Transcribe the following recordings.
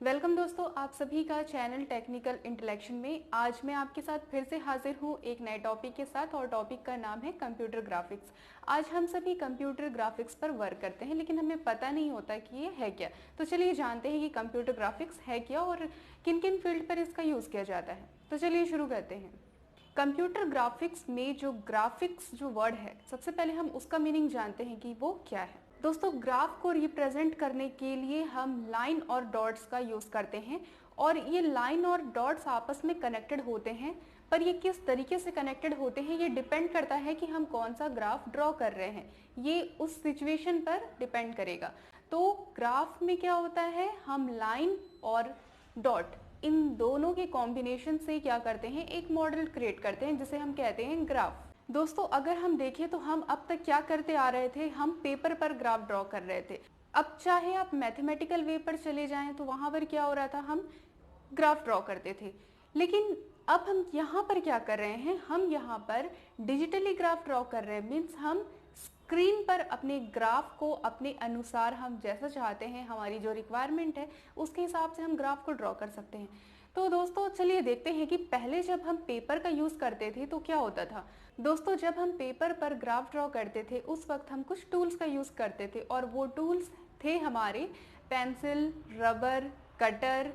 Welcome दोस्तों, आप सभी का चैनल टेक्निकल इंटेलेक्शन में। आज मैं आपके साथ फिर से हाजिर हूँ एक नए टॉपिक के साथ और टॉपिक का नाम है कंप्यूटर ग्राफिक्स। आज हम सभी कंप्यूटर ग्राफिक्स पर वर्क करते हैं, लेकिन हमें पता नहीं होता कि ये है क्या। तो चलिए जानते हैं कि कंप्यूटर ग्राफिक्स है क्या और किन किन फील्ड पर इसका यूज़ किया जाता है। तो चलिए शुरू करते हैं। कंप्यूटर ग्राफिक्स में जो ग्राफिक्स जो वर्ड है, सबसे पहले हम उसका मीनिंग जानते हैं कि वो क्या है। दोस्तों, ग्राफ को रिप्रेजेंट करने के लिए हम लाइन और डॉट्स का यूज़ करते हैं और ये लाइन और डॉट्स आपस में कनेक्टेड होते हैं, पर ये किस तरीके से कनेक्टेड होते हैं ये डिपेंड करता है कि हम कौन सा ग्राफ ड्रॉ कर रहे हैं। ये उस सिचुएशन पर डिपेंड करेगा। तो ग्राफ में क्या होता है, हम लाइन और डॉट इन दोनों के कॉम्बिनेशन से क्या करते हैं, एक मॉडल क्रिएट करते हैं जिसे हम कहते हैं ग्राफ। दोस्तों, अगर हम देखें तो हम अब तक क्या करते आ रहे थे, हम पेपर पर ग्राफ ड्रॉ कर रहे थे। अब चाहे आप मैथमेटिकल वे पर चले जाएं तो वहां पर क्या हो रहा था, हम ग्राफ ड्रॉ करते थे। लेकिन अब हम यहाँ पर क्या कर रहे हैं, हम यहाँ पर डिजिटली ग्राफ ड्रॉ कर रहे हैं। मीन्स हम स्क्रीन पर अपने ग्राफ को अपने अनुसार हम जैसा चाहते हैं, हमारी जो रिक्वायरमेंट है उसके हिसाब से हम ग्राफ को ड्रॉ कर सकते हैं। तो दोस्तों चलिए देखते हैं कि पहले जब हम पेपर का यूज़ करते थे तो क्या होता था। दोस्तों, जब हम पेपर पर ग्राफ ड्रॉ करते थे उस वक्त हम कुछ टूल्स का यूज़ करते थे और वो टूल्स थे हमारे pencil, rubber, cutter,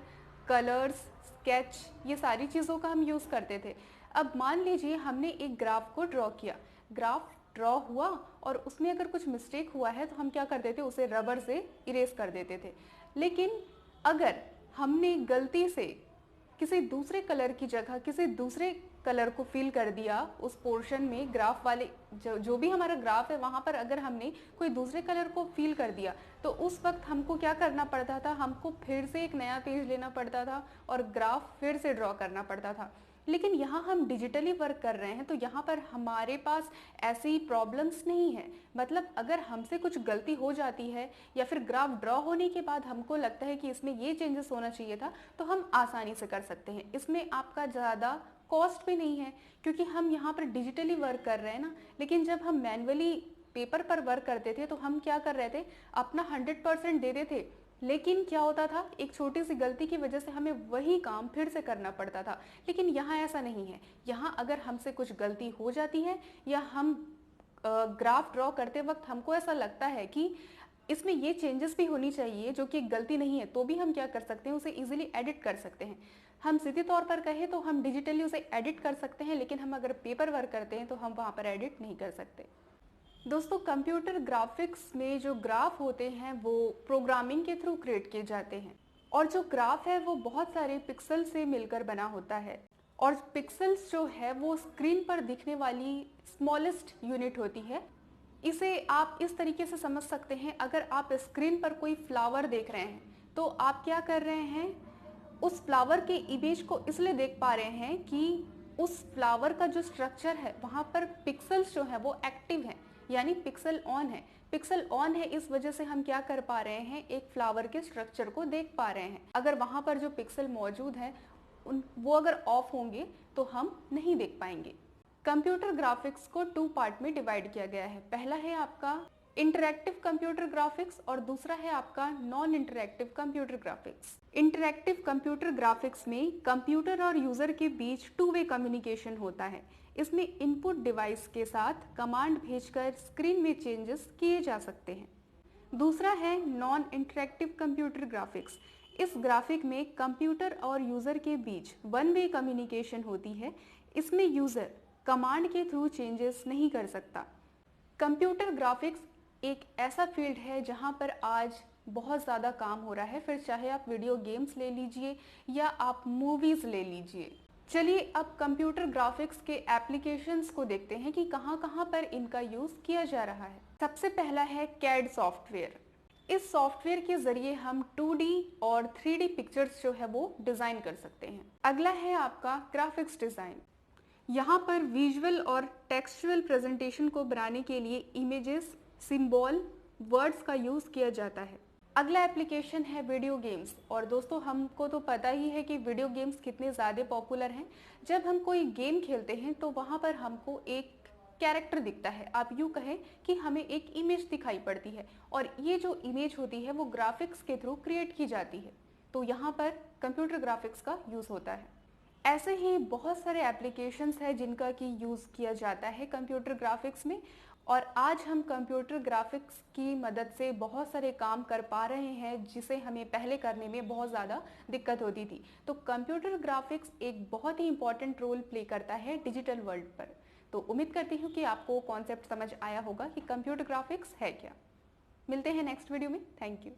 colours, sketch, ये सारी चीज़ों का हम यूज़ करते थे। अब मान लीजिए हमने एक ग्राफ को ड्रॉ किया, ग्राफ ड्रॉ हुआ और उसमें अगर कुछ मिस्टेक हुआ है तो हम क्या करते थे, उसे रबर से इरेज कर देते थे। लेकिन अगर हमने गलती से किसी दूसरे कलर की जगह किसी दूसरे कलर को फिल कर दिया उस पोर्शन में, ग्राफ वाले जो भी हमारा ग्राफ है वहाँ पर अगर हमने कोई दूसरे कलर को फिल कर दिया तो उस वक्त हमको क्या करना पड़ता था, हमको फिर से एक नया पेज लेना पड़ता था और ग्राफ फिर से ड्रॉ करना पड़ता था। लेकिन यहाँ हम डिजिटली वर्क कर रहे हैं तो यहाँ पर हमारे पास ऐसी प्रॉब्लम्स नहीं है। मतलब अगर हमसे कुछ गलती हो जाती है या फिर ग्राफ ड्रॉ होने के बाद हमको लगता है कि इसमें ये चेंजेस होना चाहिए था, तो हम आसानी से कर सकते हैं। इसमें आपका ज़्यादा कॉस्ट भी नहीं है क्योंकि हम यहाँ पर डिजिटली वर्क कर रहे हैं ना। लेकिन जब हम मैनुअली पेपर पर वर्क करते थे तो हम क्या कर रहे थे, अपना 100% देते थे, लेकिन क्या होता था, एक छोटी सी गलती की वजह से हमें वही काम फिर से करना पड़ता था। लेकिन यहाँ ऐसा नहीं है। यहाँ अगर हमसे कुछ गलती हो जाती है या हम ग्राफ ड्रॉ करते वक्त हमको ऐसा लगता है कि इसमें ये चेंजेस भी होनी चाहिए जो कि एक गलती नहीं है, तो भी हम क्या कर सकते हैं, उसे इजीली एडिट कर सकते हैं। हम सीधे तौर पर कहें तो हम डिजिटली उसे एडिट कर सकते हैं, लेकिन हम अगर पेपर वर्क करते हैं तो हम वहाँ पर एडिट नहीं कर सकते। दोस्तों, कंप्यूटर ग्राफिक्स में जो ग्राफ होते हैं वो प्रोग्रामिंग के थ्रू क्रिएट किए जाते हैं और जो ग्राफ है वो बहुत सारे पिक्सल से मिलकर बना होता है और पिक्सल्स जो है वो स्क्रीन पर दिखने वाली स्मॉलेस्ट यूनिट होती है। इसे आप इस तरीके से समझ सकते हैं, अगर आप स्क्रीन पर कोई फ्लावर देख रहे हैं तो आप क्या कर रहे हैं, उस फ्लावर के इमेज को इसलिए देख पा रहे हैं कि उस फ्लावर का जो स्ट्रक्चर है वहाँ पर पिक्सल्स जो है वो एक्टिव हैं, यानी पिक्सल ऑन है। पिक्सल ऑन है, इस वजह से हम क्या कर पा रहे हैं, एक फ्लावर के स्ट्रक्चर को देख पा रहे हैं। अगर वहाँ पर जो पिक्सल मौजूद है वो अगर ऑफ होंगे तो हम नहीं देख पाएंगे। कंप्यूटर ग्राफिक्स को 2 पार्ट में डिवाइड किया गया है। पहला है आपका इंटरैक्टिव कंप्यूटर ग्राफिक्स और दूसरा है आपका non interactive computer graphics. Interactive computer graphics में कंप्यूटर और यूजर के बीच 2 वे कम्युनिकेशन होता है। इसमें इनपुट डिवाइस के साथ कमांड भेजकर स्क्रीन में चेंजेस किए जा सकते हैं। दूसरा है नॉन इंटरैक्टिव कंप्यूटर ग्राफिक्स। इस ग्राफिक में कंप्यूटर और यूजर के बीच 1 वे कम्युनिकेशन होती है। इसमें यूजर कमांड के थ्रू चेंजेस नहीं कर सकता। कंप्यूटर ग्राफिक्स एक ऐसा फील्ड है जहां पर आज बहुत ज़्यादा काम हो रहा है, फिर चाहे आप वीडियो गेम्स ले लीजिए या आप मूवीज़ ले लीजिए। चलिए अब कंप्यूटर ग्राफिक्स के एप्लीकेशंस को देखते हैं कि कहां कहां पर इनका यूज़ किया जा रहा है। सबसे पहला है कैड सॉफ्टवेयर। इस सॉफ्टवेयर के जरिए हम 2D और 3D पिक्चर्स जो है वो डिज़ाइन कर सकते हैं। अगला है आपका ग्राफिक्स डिज़ाइन। यहाँ पर विजुअल और टेक्सचुअल प्रेजेंटेशन को बनाने के लिए इमेजेस, सिंबल, वर्ड्स का यूज़ किया जाता है। अगला एप्लीकेशन है वीडियो गेम्स। और दोस्तों, हमको तो पता ही है कि वीडियो गेम्स कितने ज़्यादा पॉपुलर हैं। जब हम कोई गेम खेलते हैं तो वहाँ पर हमको एक कैरेक्टर दिखता है, आप यूँ कहें कि हमें एक इमेज दिखाई पड़ती है और ये जो इमेज होती है वो ग्राफिक्स के थ्रू क्रिएट की जाती है। तो यहाँ पर कंप्यूटर ग्राफिक्स का यूज़ होता है। ऐसे ही बहुत सारे एप्लीकेशंस हैं जिनका कि यूज़ किया जाता है कंप्यूटर ग्राफिक्स में, और आज हम कंप्यूटर ग्राफिक्स की मदद से बहुत सारे काम कर पा रहे हैं जिसे हमें पहले करने में बहुत ज़्यादा दिक्कत होती थी। तो कंप्यूटर ग्राफिक्स एक बहुत ही इंपॉर्टेंट रोल प्ले करता है डिजिटल वर्ल्ड पर। तो उम्मीद करती हूँ कि आपको कॉन्सेप्ट समझ आया होगा कि कंप्यूटर ग्राफिक्स है क्या। मिलते हैं नेक्स्ट वीडियो में। Thank you.